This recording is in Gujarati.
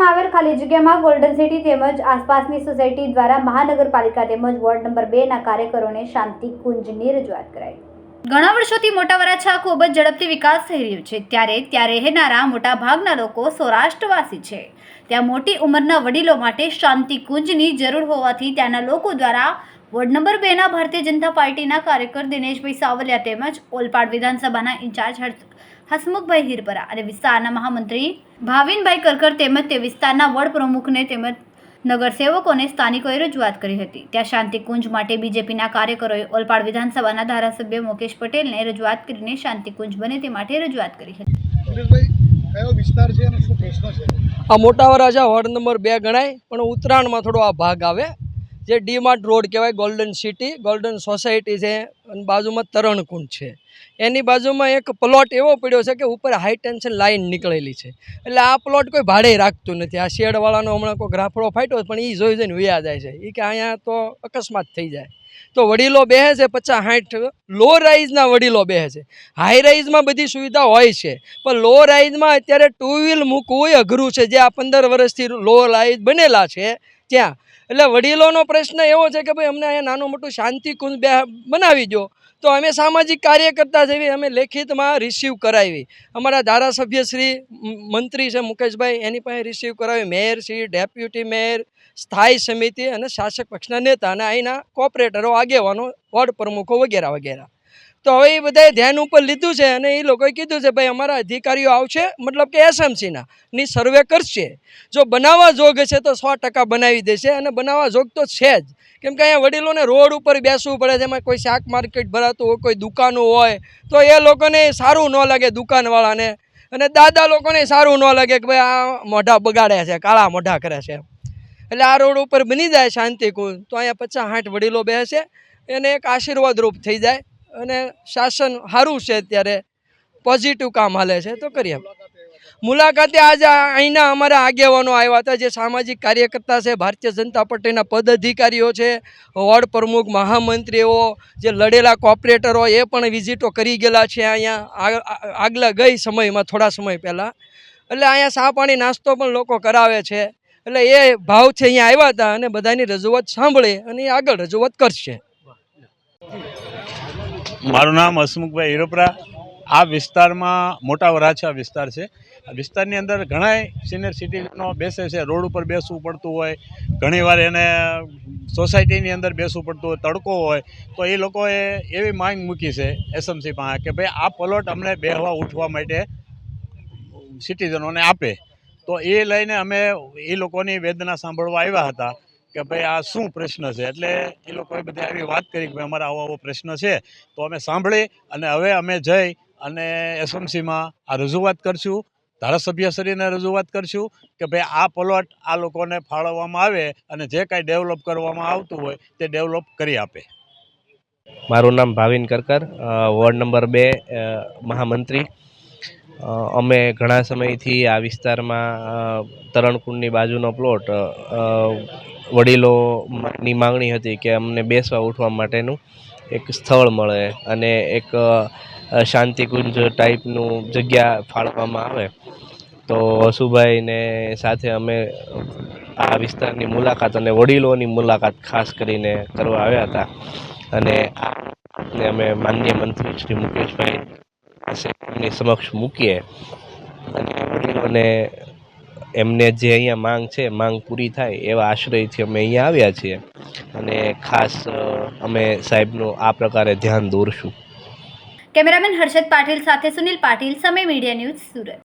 વિસ્તારમાં આવેલ ખાલી જગ્યામાં ગોલ્ડન સિટી તેમજ આસપાસની સોસાયટી દ્વારા મહાનગરપાલિકા તેમજ વોર્ડ નંબર 2 ના કાર્યકરોને શાંતિ કુંજની રજૂઆત કરાઈ। ઘણા વર્ષોથી મોટા વરાછા ખૂબ જ ઝડપથી વિકાસ થઈ રહ્યો છે, ત્યારે ત્યાં રહેનારા મોટા ભાગના લોકો સૌરાષ્ટ્રવાસી છે। ત્યાં મોટી ઉંમરના વડીલો માટે શાંતિ કુંજની જરૂર હોવાથી ત્યાંના લોકો દ્વારા વોર્ડ નંબર 2 ના ભારતીય જનતા પાર્ટીના કાર્યકર દિનેશભાઈ સાવલિયા તેમજ ઓલપાડ વિધાનસભાના ઇન્ચાર્જ હસમુખભાઈ હિરપરા અને વિસ્તારના મહામંત્રી ભાવિનભાઈ કરકર તેમજ તે વિસ્તારના વોર્ડ પ્રમુખને તેમજ નગરસેવકોને સ્થાનિકોએ રજૂઆત કરી હતી। ત્યાં શાંતિકુંજ માટે બીજેપીના કાર્યકરોએ ઓલપાડ વિધાનસભાના ધારાસભ્ય મુકેશ પટેલને રજૂઆત કરીને શાંતિકુંજ બને તે માટે રજૂઆત કરી હતી। આ મોટા વરાછા વોર્ડ નંબર 2 ગણાય, પણ ઉત્તરાયણમાં થોડો આ ભાગ આવે જે ડીમાર્ટ રોડ કહેવાય। ગોલ્ડન સિટી ગોલ્ડન સોસાયટી છે અને બાજુમાં તરણકુંડ છે। એની બાજુમાં એક પ્લોટ એવો પડ્યો છે કે ઉપર હાઈ ટેન્શન લાઇન નીકળેલી છે, એટલે આ પ્લોટ કોઈ ભાડે રાખતું નથી। આ શેડવાળાનો હમણાં કોઈ ગ્રાફડો ફાટ્યો પણ એ જોઈ જોઈને વયા જાય છે, એ કે અહીંયા તો અકસ્માત થઈ જાય। તો વડીલો બેસે છે 50-60 લો રાઇઝના વડીલો બેસે છે। હાઈ રાઇઝમાં બધી સુવિધા હોય છે, પણ લો રાઇઝમાં અત્યારે ટુ વ્હીલ મૂકવું અઘરું છે, જે આ 15 વર્ષથી લો રાઇઝ બનેલા છે ત્યાં। એટલે વડીલોનો પ્રશ્ન એવો છે કે ભાઈ અમને અહીંયા નાનું મોટું શાંતિકુંજ બનાવી દો, તો અમે સામાજિક કાર્યકર્તા જેવી અમે લેખિતમાં રિસીવ કરાવી। અમારા ધારાસભ્ય શ્રી મંત્રી છે મુકેશભાઈ, એની પાસે રિસીવ કરાવી, મેયર શ્રી, ડેપ્યુટી મેયર, સ્થાયી સમિતિ અને શાસક પક્ષના નેતા અને અહીંના કોર્પોરેટરો, આગેવાનો, વોર્ડ પ્રમુખો વગેરે વગેરે। તો હવે એ બધાએ ધ્યાન ઉપર લીધું છે અને એ લોકોએ કીધું છે ભાઈ અમારા અધિકારીઓ આવશે, મતલબ કે એસએમસીના ની સર્વે કરશે, જો બનાવવા જોગ છે તો 100% બનાવી દેશે અને બનાવવા જોગ તો છે જ। કેમ કે અહીંયા વડીલોને રોડ ઉપર બેસવું પડે છે, એમાં કોઈ શાક માર્કેટ ભરાતું હોય, કોઈ દુકાનો હોય, તો એ લોકોને સારું ન લાગે દુકાનવાળાને, અને દાદા લોકોને સારું ન લાગે કે ભાઈ આ મોઢા બગાડે છે, કાળા મોઢા કરે છે। એટલે આ રોડ ઉપર બની જાય શાંતિકુંજ તો અહીંયા 50-60 વડીલો બેસે, એને એક આશીર્વાદ રૂપ થઈ જાય અને શાસન સારું છે, અત્યારે પોઝિટિવ કામ હાલે છે તો કરીએ। મુલાકાતે આજે અહીંના અમારા આગેવાનો આવ્યા હતા, જે સામાજિક કાર્યકર્તા છે, ભારતીય જનતા પાર્ટીના પદ અધિકારીઓ છે, વોર્ડ પ્રમુખ, મહામંત્રીઓ, જે લડેલા કોર્પોરેટરો એ પણ વિઝિટો કરી ગયેલા છે અહીંયા આગલા ગઈ સમયમાં, થોડા સમય પહેલાં। એટલે અહીંયા ચા પાણી નાસ્તો પણ લોકો કરાવે છે, એટલે એ ભાવથી અહીંયા આવ્યા હતા અને બધાની રજૂઆત સાંભળી અને એ આગળ રજૂઆત કરશે। મારું નામ હસમુખભાઈ હિરપરા। આ વિસ્તારમાં મોટા વરાછા વિસ્તાર છે। આ વિસ્તારની અંદર ઘણા સિનિયર સિટીઝનો બેસે છે, રોડ ઉપર બેસવું પડતું હોય, ઘણીવાર એને સોસાયટીની અંદર બેસવું પડતું હોય, તડકો હોય, તો એ લોકોએ એવી માંગ મૂકી છે એસએમસી પાસે કે ભાઈ આ પ્લોટ અમને બેહવા ઉઠવા માટે સિટીઝનોને આપે। તો એ લઈને અમે એ લોકોની વેદના સાંભળવા આવ્યા હતા કે ભાઈ આ શું પ્રશ્ન છે। એટલે એ લોકોએ બધી આવી વાત કરી કે ભાઈ અમારા આવો પ્રશ્ન છે, તો અમે સાંભળી અને હવે અમે જઈ અને એસએમસીમાં આ રજૂઆત કરશું, ધારાસભ્યશ્રીને રજૂઆત કરશું કે ભાઈ આ પ્લોટ આ લોકોને ફાળવવામાં આવે અને જે કાંઈ ડેવલપ કરવામાં આવતું હોય તે ડેવલપ કરી આપે। મારું નામ ભાવિન કરકર, વોર્ડ નંબર 2 મહામંત્રી। અમે ઘણા સમયથી આ વિસ્તારમાં તરણકુંડની બાજુનો પ્લોટ વડીલોની માંગણી હતી કે અમને બેસવા ઉઠવા માટેનું એક સ્થળ મળે અને એક શાંતિકુંજ ટાઈપનું જગ્યા ફાળવવામાં આવે। તો વસુભાઈને સાથે અમે આ વિસ્તારની મુલાકાત અને વડીલોની મુલાકાત ખાસ કરીને કરવા આવ્યા હતા અને અમે માનનીય મંત્રી શ્રી મુકેશભાઈ એમની સમક્ષ મૂકીએ અને વડીલોને એમને જે અહીંયા માંગ છે, માંગ પૂરી થાય એવા આશ્રયથી અમે અહીંયા આવ્યા છીએ અને ખાસ અમે સાહેબનું આ પ્રકારે ધ્યાન દોરશું। કેમેરામેન હર્ષદ પાટીલ સાથે સુનિલ પાટીલ, સમય મીડિયા ન્યૂઝ, સુરત।